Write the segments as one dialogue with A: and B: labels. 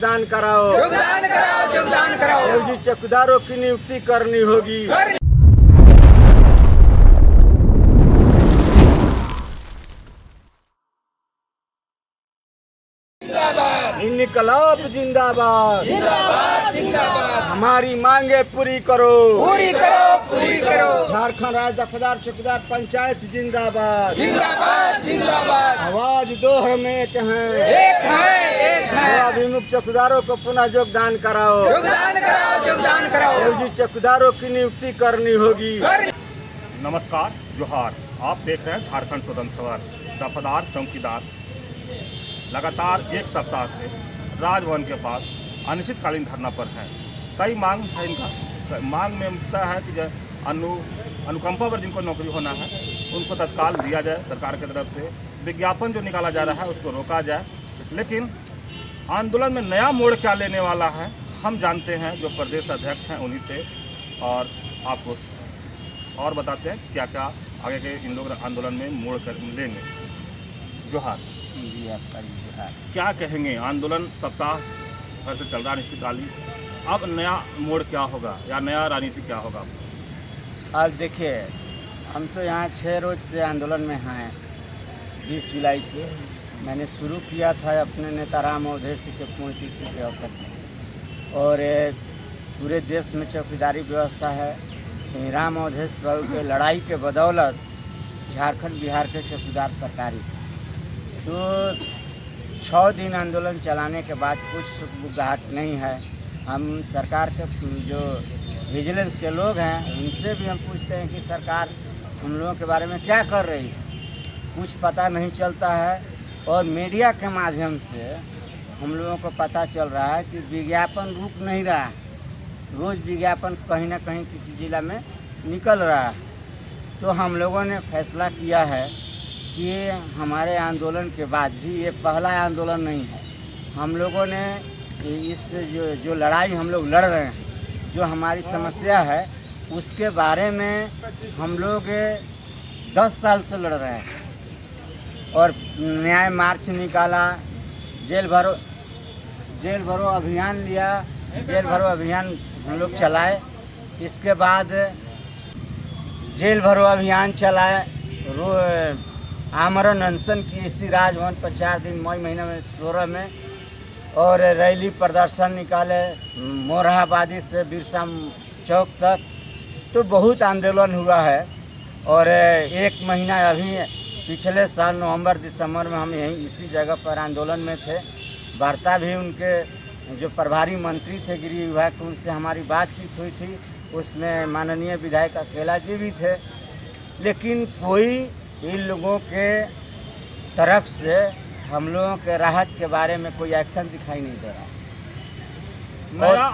A: योगदान कराओ,
B: योगदान कराओ, योगदान कराओ।
A: एवजी चौकीदारों की नियुक्ति करनी होगी। इनकलाब जिंदाबाद,
B: जिंदाबाद, जिंदाबाद।
A: हमारी मांगे पूरी करो,
B: पूरी करो, पूरी करो।
A: झारखंड राज्य दफादार चौकीदार पंचायत जिंदाबाद,
B: जिंदाबाद, जिंदाबाद।
A: आवाज दो हम एक हैं,
B: एक है, एक है।
A: सेवाभिमुख चौकीदारों को पुनः योगदान कराओ,
B: योगदान कराओ, योगदान कराओ।
A: एवजी चौकीदारों की नियुक्ति करनी होगी।
C: नमस्कार, जोहार। आप देख रहे हैं झारखंड स्वतंत्र दफादार चौकीदार लगातार एक सप्ताह से राजभवन के पास अनिश्चितकालीन धरना पर है। कई मांग है इनका। मांग में मुद्दा है कि अनुकंपा पर जिनको नौकरी होना है उनको तत्काल दिया जाए। सरकार की तरफ से विज्ञापन जो निकाला जा रहा है उसको रोका जाए। लेकिन आंदोलन में नया मोड़ क्या लेने वाला है हम जानते हैं, जो प्रदेश अध्यक्ष हैं उन्हीं से, और आपको और बताते हैं क्या क्या आगे के इन लोग आंदोलन में मोड़ कर लेंगे। जोहार। क्या कहेंगे? आंदोलन सप्ताह भर से चल रहा है अनिश्चितकालीन, अब नया मोड़ क्या होगा या नया राजनीति क्या होगा?
A: आज देखिए, हम तो यहाँ 6 रोज से आंदोलन में हैं। 20 जुलाई से मैंने शुरू किया था अपने नेता राम अवधेश के पुण्यतिथि के अवसर पर, और पूरे देश में चौकीदारी व्यवस्था है। राम अवधेश बाबू के लड़ाई के बदौलत झारखंड बिहार के चौकीदार सरकारी, तो 6 दिन आंदोलन चलाने के बाद कुछ सुखबुगाहट नहीं है। हम सरकार के जो विजिलेंस के लोग हैं उनसे भी हम पूछते हैं कि सरकार हम लोगों के बारे में क्या कर रही है, कुछ पता नहीं चलता है। और मीडिया के माध्यम से हम लोगों को पता चल रहा है कि विज्ञापन रुक नहीं रहा है, रोज़ विज्ञापन कहीं ना कहीं किसी ज़िला में निकल रहा है। तो हम लोगों ने फैसला किया है कि हमारे आंदोलन के बाद भी ये पहला आंदोलन नहीं है। हम लोगों ने इस जो लड़ाई हम लोग लड़ रहे हैं, जो हमारी समस्या है उसके बारे में हम लोग 10 साल से लड़ रहे हैं। और न्याय मार्च निकाला, जेल भरो अभियान लिया, जेल भरो अभियान हम लोग चलाए। इसके बाद जेल भरो अभियान चलाए, आमरण अनशन की इसी राजभवन पर 4 दिन मई महीने में 16 में, और रैली प्रदर्शन निकाले मोरहाबादी से बिरसा चौक तक। तो बहुत आंदोलन हुआ है। और 1 महीना अभी पिछले साल नवंबर दिसंबर में हम यहीं इसी जगह पर आंदोलन में थे। वार्ता भी उनके जो प्रभारी मंत्री थे गृह विभाग के, उनसे हमारी बातचीत हुई थी। उसमें माननीय विधायक अकेला जी भी थे। लेकिन कोई इन लोगों के तरफ से हम लोगों के राहत के बारे में कोई एक्शन दिखाई नहीं दे रहा।
C: नया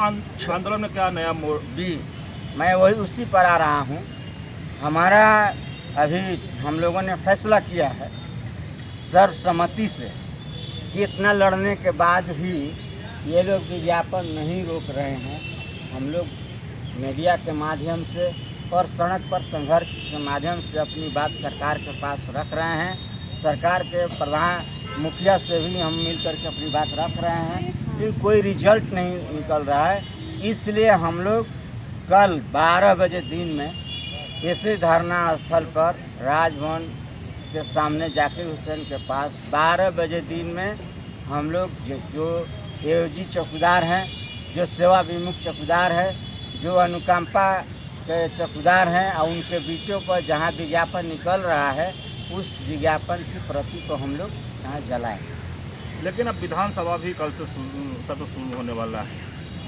C: आंदोलन में क्या नया मोड़
A: भी मैं वही उसी पर आ रहा हूँ। हमारा अभी हम लोगों ने फैसला किया है सर्वसम्मति से कि इतना लड़ने के बाद भी ये लोग विज्ञापन नहीं रोक रहे हैं। हम लोग मीडिया के माध्यम से और सड़क पर संघर्ष के माध्यम से अपनी बात सरकार के पास रख रहे हैं। सरकार के प्रधान मुखिया से भी हम मिल कर के अपनी बात रख रहे हैं, लेकिन कोई रिजल्ट नहीं निकल रहा है। इसलिए हम लोग कल 12 बजे दिन में इसी धरना स्थल पर राजभवन के सामने जाकिर हुसैन के पास 12 बजे दिन में हम लोग जो एवजी चौकीदार हैं, जो सेवा विमुख चौकीदार है, जो अनुकंपा के चौकीदार हैं, और उनके बीटों पर जहां विज्ञापन निकल रहा है उस विज्ञापन की प्रति को हम लोग यहाँ जलाएं।
C: लेकिन अब विधानसभा भी कल से सत्र शुरू होने वाला है,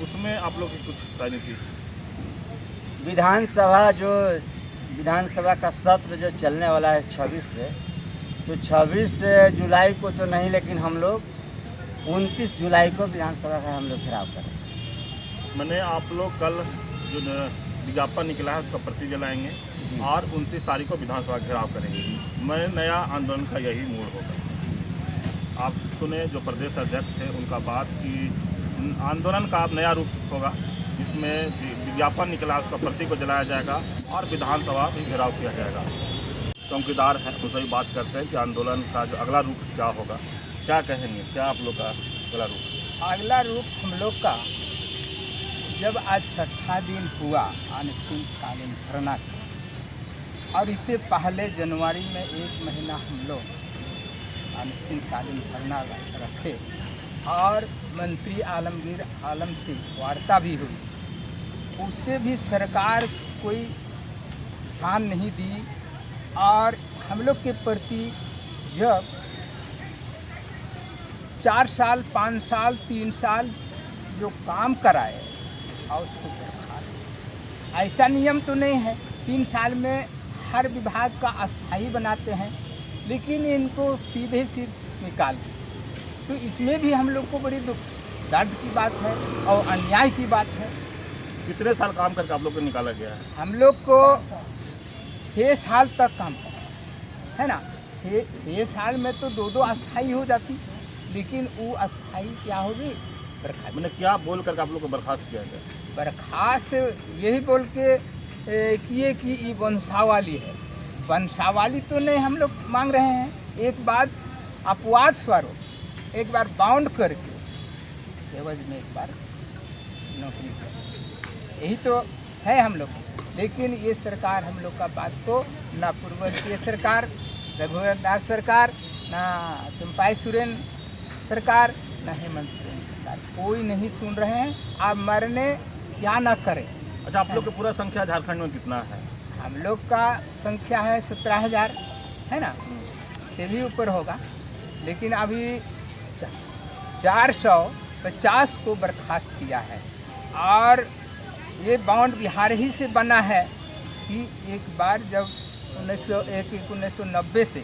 C: उसमें आप लोग की कुछ राजनीति? विधानसभा का सत्र जो चलने वाला है 26 से, तो 26 जुलाई को तो नहीं, लेकिन हम लोग 29 जुलाई को विधानसभा का हम लोग घेराव करेंगे। मैंने आप लोग कल जो विज्ञापन निकला है उसका प्रति जलाएंगे और 29 तारीख को विधानसभा घेराव करेंगे। मैं नया आंदोलन का यही मोड़ होगा। आप सुने जो प्रदेश अध्यक्ष थे उनका बात कि आंदोलन का अब नया रूप होगा, जिसमें विज्ञापन निकला उसका प्रति को जलाया जाएगा और विधानसभा भी घेराव किया जाएगा। चौकीदार हैं उनसे भी बात करते हैं कि आंदोलन का जो अगला रूप क्या होगा, क्या कहेंगे, क्या आप लोग का अगला रूप?
B: अगला रूप हम लोग का जब आज 6ठा दिन हुआ अनिश्चितकालीन धरना का, और इससे पहले जनवरी में 1 महीना हम लोग अनिश्चितकालीन धरना रखे और मंत्री आलमगीर आलम से वार्ता भी हुई, उससे भी सरकार कोई ध्यान नहीं दी। और हम लोग के प्रति जब 4 साल 5 साल 3 साल जो काम कराए और उसको बर्खास्त, ऐसा नियम तो नहीं है 3 साल में हर विभाग का अस्थाई बनाते हैं, लेकिन इनको सीधे निकाल दिए। तो इसमें भी हम लोग को बड़ी दर्द की बात है और अन्याय की बात है।
C: कितने साल काम करके आप लोग को निकाला गया है?
B: हम लोग को 6 साल तक काम करा है ना। 6 साल में तो 2 अस्थाई हो जाती, लेकिन वो अस्थाई क्या होगी, बर्खास्त।
C: मैंने क्या बोल करके आप लोग को बर्खास्त किया गया?
B: बर्खास्त यही बोल के किए कि ये वंशावली है। वंशावली तो नहीं हम लोग मांग रहे हैं, एक बार अपवाद स्वरूप एक बार बाउंड करके एवज में एक बार नौकरी कर, यही तो है हम लोग। लेकिन ये सरकार हम लोग का बात को ना पूर्ववर्तीय सरकार रघुवर दास सरकार, ना चंपाई सोरेन सरकार, ना हेमंत सोरेन सरकार, कोई नहीं सुन रहे हैं। आप मरने या ना करें।
C: अच्छा, आप लोग की पूरा संख्या झारखंड में कितना है?
B: हम लोग का संख्या है 17,000 है ना, से भी ऊपर होगा। लेकिन अभी 450 को बर्खास्त किया है, और ये बाउंड बिहार ही से बना है कि एक बार जब 1990 से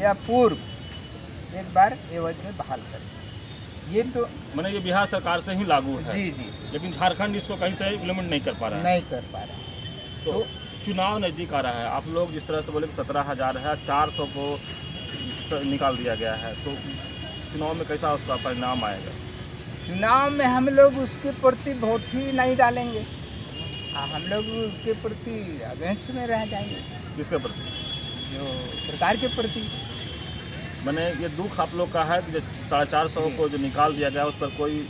B: या पूर्व एक बार एवज में बहाल कर, ये तो
C: मैंने ये बिहार सरकार से ही लागू है।
B: जी जी,
C: लेकिन झारखंड इसको कहीं से इम्प्लीमेंट नहीं कर पा रहा है।
B: नहीं कर पा रहा।
C: तो चुनाव नज़दीक आ रहा है, आप लोग जिस तरह से बोले कि 17,000 है, 400 को निकाल दिया गया है, तो चुनाव में कैसा उसका परिणाम आएगा?
B: चुनाव में हम लोग उसके प्रति वोट ही नहीं डालेंगे, हम लोग उसके प्रति अगेंस्ट में रह जाएंगे।
C: किसके प्रति?
B: जो सरकार के प्रति।
C: मैंने ये दुख आप लोग का है कि जो 450 को जो निकाल दिया गया उस पर कोई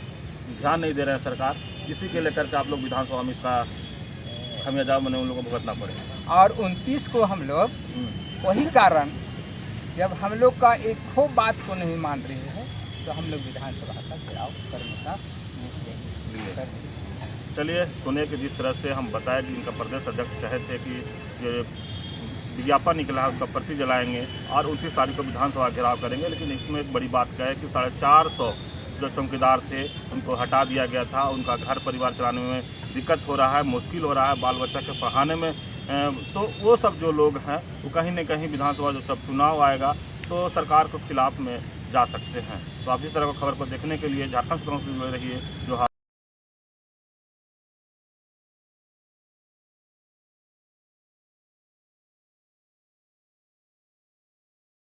C: ध्यान नहीं दे रहे हैं सरकार, इसी के लेकर के आप लोग विधानसभा में इसका खमियाजा मैंने उन लोगों को भुगतना पड़ेगा।
B: और 29 को हम लोग वही कारण, जब हम लोग का एक खूब बात को नहीं मान रही है, तो हम लोग विधानसभा का घेराव करने का निर्णय कर।
C: चलिए, सुने कि जिस तरह से हम बताए कि इनका प्रदेश अध्यक्ष कहे थे कि जो विज्ञापन निकला है उसका प्रति जलाएंगे और 29 तारीख को विधानसभा घेराव करेंगे। लेकिन इसमें एक बड़ी बात क्या है कि 450 जो चौकीदार थे उनको हटा दिया गया था, उनका घर परिवार चलाने में दिक्कत हो रहा है, मुश्किल हो रहा है, बाल बच्चा के पढ़ाने में। तो वो सब जो लोग हैं वो कहीं न कहीं विधानसभा जब चुनाव आएगा तो सरकार के खिलाफ में जा सकते हैं। तो आप इस तरह की खबर को देखने के लिए झारखंड से जुड़े रहिए। जो